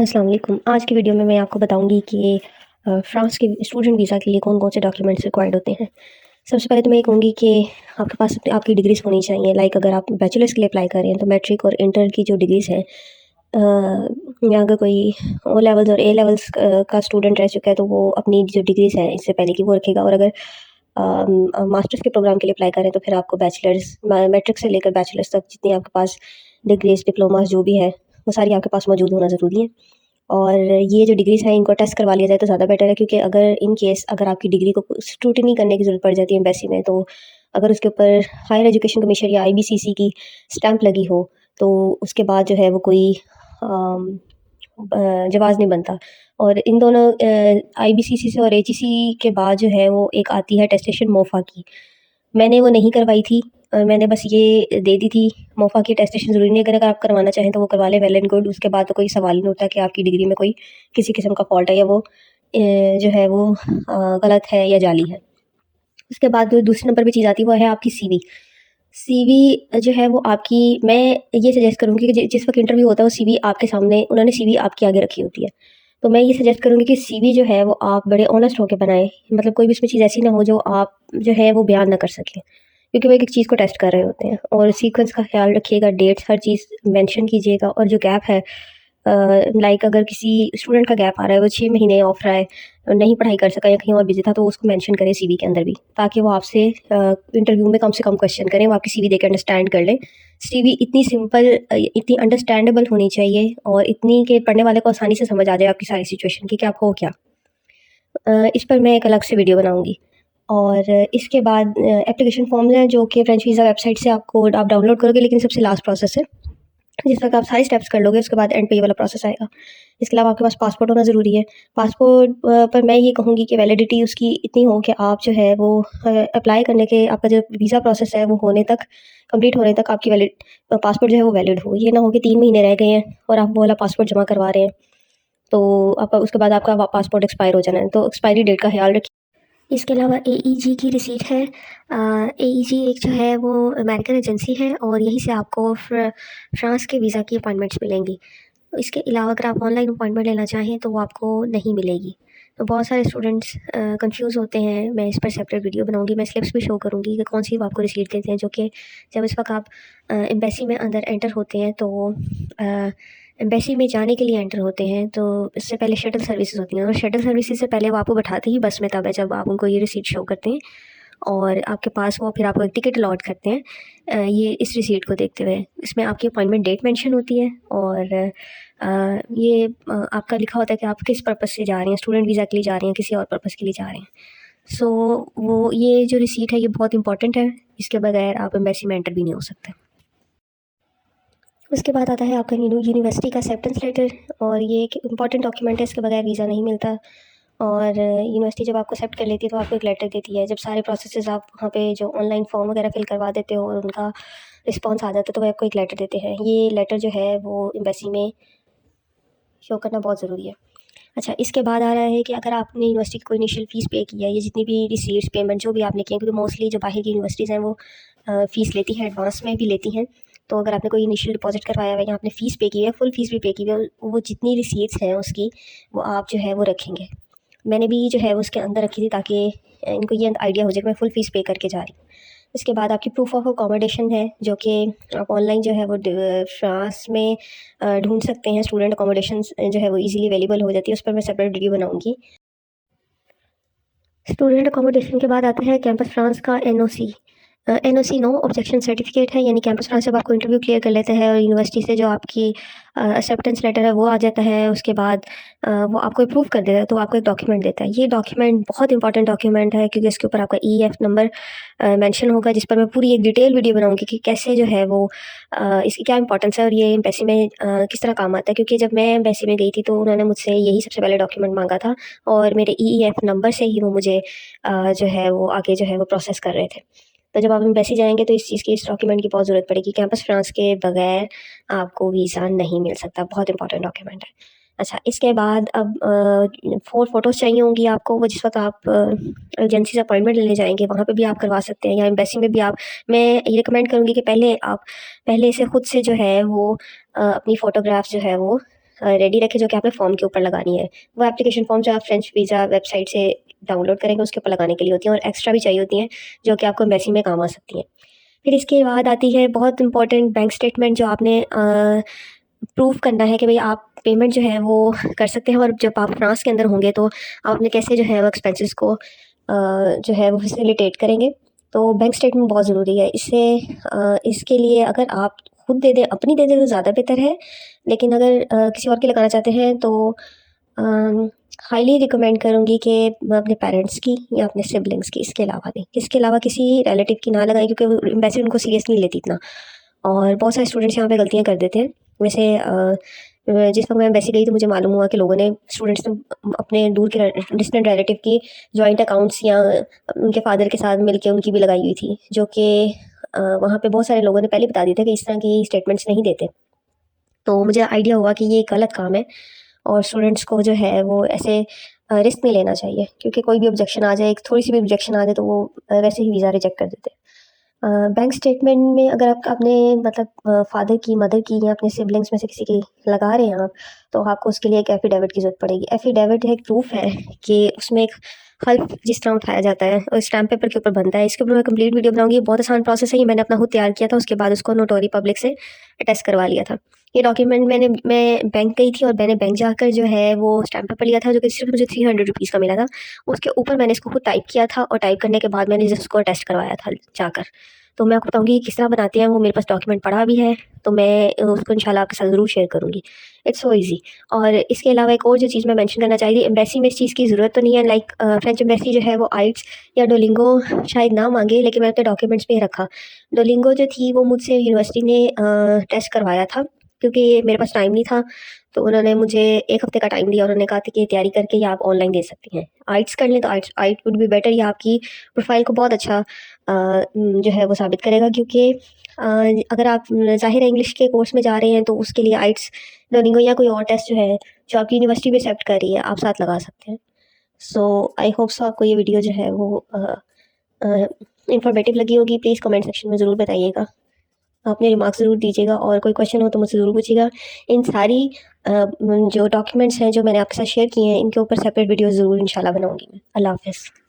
अस्सलाम वालेकुम। आज की वीडियो में मैं आपको बताऊंगी कि फ़्रांस के स्टूडेंट वीज़ा के लिए कौन-कौन से डॉक्यूमेंट्स रिक्वायर्ड होते हैं। सबसे पहले तो मैं ये कहूँगी कि आपके पास आपकी डिग्रीज़ होनी चाहिए। लाइक अगर आप बैचलर्स के लिए अप्लाई कर रहे हैं तो मैट्रिक और इंटर की जो डिग्रीज़ हैं, या अगर कोई ओ लेवल्स और ए लेवल्स का स्टूडेंट रह चुका है तो वो अपनी जो डिग्रीज़ हैं इससे पहले की वो रखेगा। और अगर मास्टर्स के प्रोग्राम के लिए अप्लाई करें तो फिर आपको बैचलर्स मैट्रिक से लेकर बैचलर्स तक जितनी आपके पास डिग्रीज़, डिप्लोमास जो भी है वो सारी आपके पास मौजूद होना ज़रूरी है। और ये जो डिग्रीज़ हैं इनको टेस्ट करवा लिया जाए तो ज़्यादा बेटर है, क्योंकि अगर इन केस अगर आपकी डिग्री को स्क्रूटनी करने की ज़रूरत पड़ जाती है एम्बेसी में, तो अगर उसके ऊपर हायर एजुकेशन कमीशन या आईबीसीसी की स्टैंप लगी हो तो उसके बाद जो है वो कोई जवाज़ नहीं बनता। और इन दोनों आईबीसीसी से और एचईसी के बाद जो है वो एक आती है टेस्टेशन मोफा की। मैंने वो नहीं करवाई थी, मैंने बस ये दे दी थी। मोफा की टेस्टेशन ज़रूरी नहीं है, अगर आप करवाना चाहें तो वो करवा लें, वेल एंड गुड। उसके बाद तो कोई सवाल ही नहीं उठता कि आपकी डिग्री में कोई किसी किस्म का फ़ॉल्ट है या वो जो है वो गलत है या जाली है। उसके बाद जो दूसरे नंबर पे चीज़ आती है वो है आपकी सीवी। सीवी जो है वो आपकी, मैं ये सजेस्ट करूँगी कि जिस वक़्त इंटरव्यू होता है वो सीवी आपके सामने, उन्होंने सीवी आपके आगे रखी होती है। तो मैं ये सजेस्ट करूँगी कि सीवी जो है वो आप बड़े ऑनेस्ट होके बनाएँ। मतलब कोई भी उसमें चीज़ ऐसी ना हो जो आप जो है वो बयान ना कर सकें। क्योंकि वो एक-एक चीज़ को टेस्ट कर रहे होते हैं। और सीक्वेंस का ख़्याल रखिएगा, डेट्स हर चीज़ मेंशन कीजिएगा। और जो गैप है, लाइक अगर किसी स्टूडेंट का गैप आ रहा है, वो 6 महीने ऑफ रहा है, नहीं पढ़ाई कर सका या कहीं और बिज़ी था, तो उसको मेंशन करें सीवी के अंदर भी, ताकि वो आपसे इंटरव्यू में कम से कम क्वेश्चन करें, वो आपकी सीवी देख के अंडरस्टैंड कर लें। सीवी इतनी सिंपल, इतनी अंडरस्टैंडेबल होनी चाहिए और इतनी कि पढ़ने वाले को आसानी से समझ आ जाए आपकी सारी सिचुएशन की कि आप हो क्या। इस पर मैं एक अलग से वीडियो बनाऊँगी। और इसके बाद एप्लीकेशन फॉर्म्स हैं जो कि फ्रेंच वीज़ा वेबसाइट से आप डाउनलोड करोगे, लेकिन सबसे लास्ट प्रोसेस है। जिस वक़्त आप सारे स्टेप्स कर लोगे उसके बाद एंड पे ये वाला प्रोसेस आएगा। इसके अलावा आपके पास पासपोर्ट होना ज़रूरी है। पासपोर्ट पर मैं ये कहूँगी कि वैलिडिटी उसकी इतनी हो कि आप जो है वो अप्लाई करने के, आपका जो वीज़ा प्रोसेस है वो होने तक, कंप्लीट होने तक आपकी पासपोर्ट जो है वो वैलिड हो। ये ना हो कि 3 महीने रह गए हैं और आप वो वाला पासपोर्ट जमा करवा रहे हैं, तो आपका उसके बाद आपका पासपोर्ट एक्सपायर हो जाना है, तो एक्सपायरी डेट का ख़्याल रखिए। इसके अलावा एईजी की रिसीट है। एईजी एक जो है वो अमेरिकन एजेंसी है और यहीं से आपको फ्रांस के वीज़ा की अपॉइंटमेंट्स मिलेंगी। इसके अलावा अगर आप ऑनलाइन अपॉइंटमेंट लेना चाहें तो वो आपको नहीं मिलेगी। तो बहुत सारे स्टूडेंट्स कंफ्यूज होते हैं। मैं इस पर सेपरेट वीडियो बनाऊंगी, मैं स्लिप्स भी शो करूंगी कि कौन सी वो आपको रिसीट देते हैं, जो कि जब इस वक्त आप एम्बेसी में अंदर एंटर होते हैं तो एम्बेसी में जाने के लिए एंटर होते हैं तो इससे पहले शटल सर्विसेज होती हैं, और शटल सर्विसेज से पहले वो आपको बैठाते ही बस में तब है जब आप उनको ये रिसीट शो करते हैं और आपके पास वो फिर आपको एक टिकट अलॉट करते हैं। ये इस रिसीट को देखते हुए इसमें आपकी अपॉइंटमेंट डेट मेंशन होती है और ये आपका लिखा होता है कि आप किस पर्पज़ से जा रहे हैं, स्टूडेंट वीज़ा के लिए जा रहे हैं, किसी और पर्पज़ के लिए जा रहे हैं। सो वो ये जो रिसीट है ये बहुत इंपॉर्टेंट है, इसके बगैर आप एम्बेसी में एंटर भी नहीं हो सकते। उसके बाद आता है आपका यूनिवर्सिटी का एक्सेप्टेंस लेटर, और ये एक इम्पॉर्टेंट डॉक्यूमेंट है, इसके बगैर वीज़ा नहीं मिलता। और यूनिवर्सिटी जब आपको एक्सेप्ट कर लेती है तो आपको एक लेटर देती है। जब सारे प्रोसेसेस आप वहाँ पे जो ऑनलाइन फॉर्म वगैरह फिल करवा देते हो और उनका रिस्पॉन्स आ जाता है तो वो आपको एक लेटर देते हैं। ये लेटर जो है वो एम्बेसी में शो करना बहुत ज़रूरी है। अच्छा, इसके बाद आ रहा है कि अगर आपने यूनिवर्सिटी की कोई इनिशियल फ़ीस पे की है, ये जितनी भी रिसीट्स, पेमेंट जो भी आपने की है, क्योंकि मोस्टली जो बाहर की यूनिवर्सिटीज़ हैं वो फ़ीस लेती हैं, एडवांस में भी लेती हैं। तो अगर आपने कोई इनिशियल डिपॉज़िट करवाया हुआ है या आपने फ़ीस पे की है, फुल फ़ीस भी पे की हुई है, वो जितनी रिसीट्स हैं उसकी, वो आप जो है वो रखेंगे। मैंने भी जो है वो उसके अंदर रखी थी ताकि इनको ये आइडिया हो जाए कि मैं फुल फ़ीस पे करके जा रही हूँ। इसके बाद आपकी प्रूफ ऑफ अकोमोडेशन है, जो कि आप ऑनलाइन जो है वो फ्रांस में ढूँढ सकते हैं। स्टूडेंट अकोमोडेशंस जो है वो ईज़िली अवेलेबल हो जाती है, उस पर मैं सेपरेट वीडियो बनाऊँगी। स्टूडेंट अकोमोडेशन के बाद आता है कैंपस फ्रांस का NOC. NOC no objection certificate है, यानी कैंपस फ्रांस जब आपको इंटरव्यू क्लियर कर लेते हैं और यूनिवर्सिटी से जो आपकी एक्सेप्टेंस लेटर है वो आ जाता है, उसके बाद वो आपको अप्रूव कर देता है तो आपको एक डॉक्यूमेंट देता है। ये डॉक्यूमेंट बहुत इंपॉर्टेंट डॉक्यूमेंट है, क्योंकि इसके ऊपर आपका ईएफ नंबर मेंशन होगा, जिस पर मैं पूरी एक डिटेल वीडियो बनाऊंगी कि कैसे जो है वो इसकी क्या इंपॉर्टेंस है और ये एम्बेसी में किस तरह काम आता है। क्योंकि जब मैं एम्बेसी में गई थी तो उन्होंने मुझसे यही सबसे पहले डॉक्यूमेंट मांगा था और मेरे ईईएफ नंबर से ही वो मुझे जो है वो आगे जो है वो प्रोसेस कर रहे थे। तो जब आप एम्बेसी जाएँगे तो इस चीज़ की, इस डॉक्यूमेंट की बहुत ज़रूरत पड़ेगी। कैंपस फ्रांस के बगैर आपको वीज़ा नहीं मिल सकता, बहुत इंपॉर्टेंट डॉक्यूमेंट है। अच्छा, इसके बाद अब 4 फ़ोटोज़ चाहिए होंगी आपको, वो जिस वक़्त आप एजेंसी से अपॉइंटमेंट लेने जाएँगे वहाँ पे भी आप करवा सकते हैं, या एम्बेसी में भी आप, मैं ये रिकमेंड करूँगी कि पहले से खुद से जो है वो अपनी फ़ोटोग्राफ्स जो है वो रेडी रखें जो कि आपने फॉर्म के ऊपर लगानी है। वो एप्लीकेशन फॉर्म जो आप फ्रेंच वीज़ा वेबसाइट से डाउनलोड करेंगे उसके ऊपर लगाने के लिए होती हैं, और एक्स्ट्रा भी चाहिए होती हैं जो कि आपको एम्बेसी में काम आ सकती हैं। फिर इसके बाद आती है बहुत इंपॉर्टेंट बैंक स्टेटमेंट, जो आपने प्रूव करना है कि भाई आप पेमेंट जो है वो कर सकते हैं, और जब आप फ्रांस के अंदर होंगे तो आपने कैसे जो है वो एक्सपेंसेस को जो है वो फैसिलिटेट करेंगे। तो बैंक स्टेटमेंट बहुत ज़रूरी है। इसके लिए अगर आप खुद दे दें, अपनी दे दें तो ज़्यादा बेहतर है, लेकिन अगर किसी और की लगाना चाहते हैं तो हाईली रिकमेंड करूँगी कि अपने पेरेंट्स की या अपने सिबलिंग्स की, इसके अलावा नहीं, इसके अलावा किसी रिलेटिव की ना लगाएं, क्योंकि वो वैसे उनको सीरियस नहीं लेती इतना, और बहुत सारे स्टूडेंट्स यहाँ पे गलतियाँ कर देते हैं। वैसे जिस वक्त मैं वैसे गई तो मुझे मालूम हुआ कि लोगों ने, स्टूडेंट्स ने अपने दूर के डिस्टेंट रिलेटिव की जॉइंट अकाउंट्स या उनके फादर के साथ मिलके उनकी भी लगाई हुई थी, जो कि वहाँ पे बहुत सारे लोगों ने पहले बता दिया था कि इस तरह की स्टेटमेंट्स नहीं देते। तो मुझे आइडिया हुआ कि ये गलत काम है, और स्टूडेंट्स को जो है वो ऐसे रिस्क नहीं लेना चाहिए, क्योंकि कोई भी ऑब्जेक्शन आ जाए, एक थोड़ी सी भी ऑब्जेक्शन आ जाए तो वो वैसे ही वीज़ा रिजेक्ट कर देते हैं। बैंक स्टेटमेंट में अगर आप अपने मतलब फादर की, मदर की या अपने सिबलिंग्स में से किसी की लगा रहे हैं आप, तो आपको उसके लिए एक एफिडेविट की ज़रूरत पड़ेगी। एफिडेविट एक प्रूफ है कि उसमें एक हल्फ जिस तरह उठाया जाता है और स्टैम्प पेपर के ऊपर बनता है। इसके ऊपर मैं कंप्लीट वीडियो बनाऊंगी। बहुत आसान प्रोसेस है, ये मैंने अपना खुद तैयार किया था, उसके बाद उसको नोटरी पब्लिक से अटेस्ट करवा लिया था। ये डॉक्यूमेंट मैं बैंक गई थी और मैंने बैंक जाकर जो है वो स्टैम्प पेपर लिया था, जो कि सिर्फ मुझे 300 रुपीज़ का मिला था। उसके ऊपर मैंने इसको खुद टाइप किया था, और टाइप करने के बाद मैंने इसको अटेस्ट करवाया था जाकर। तो मैं आपको बताऊँगी किस तरह बनाते हैं, वो मेरे पास डॉक्यूमेंट पड़ा भी है, तो मैं उसको इंशाल्लाह आपके साथ ज़रूर शेयर करूँगी। It's so easy. और इसके अलावा एक और जो चीज़ मैं मेंशन करना चाह रही थी, एम्बेसी में इस चीज़ की ज़रूरत तो नहीं है, लाइक फ्रेंच एम्बेसी जो है वो आइट्स या डोलिंगो शायद ना मांगे, लेकिन मैंने अपने डॉक्यूमेंट्स में ही रखा। डोलिंगो जो थी वो मुझसे यूनिवर्सिटी ने टेस्ट करवाया था, क्योंकि मेरे पास टाइम नहीं था, तो उन्होंने मुझे 1 हफ़्ते का टाइम दिया, उन्होंने कहा था कि तैयारी करके ये आप ऑनलाइन दे सकती हैं। आइट्स कर लें तो आइट वुड बी बेटर, ये आपकी प्रोफाइल को बहुत अच्छा जो है वो साबित करेगा, क्योंकि अगर आप ज़ाहिर है इंग्लिश के कोर्स में जा रहे हैं तो उसके लिए आइट्स, डुओलिंगो या कोई और टेस्ट जो है जो आपकी यूनिवर्सिटी भी एक्सेप्ट कर रही है, आप साथ लगा सकते हैं। सो आई होप सो आपको ये वीडियो जो है वो इंफॉर्मेटिव लगी होगी। प्लीज़ कमेंट सेक्शन में ज़रूर बताइएगा, अपने रिमार्क्स ज़रूर दीजिएगा, और कोई क्वेश्चन हो तो मुझसे ज़रूर पूछिएगा। इन सारी जो डॉक्यूमेंट्स हैं जो मैंने आपके साथ शेयर किए हैं, इनके ऊपर सेपरेट वीडियो ज़रूर इंशाल्लाह बनाऊँगी मैं। अल्लाह हाफ़िज़।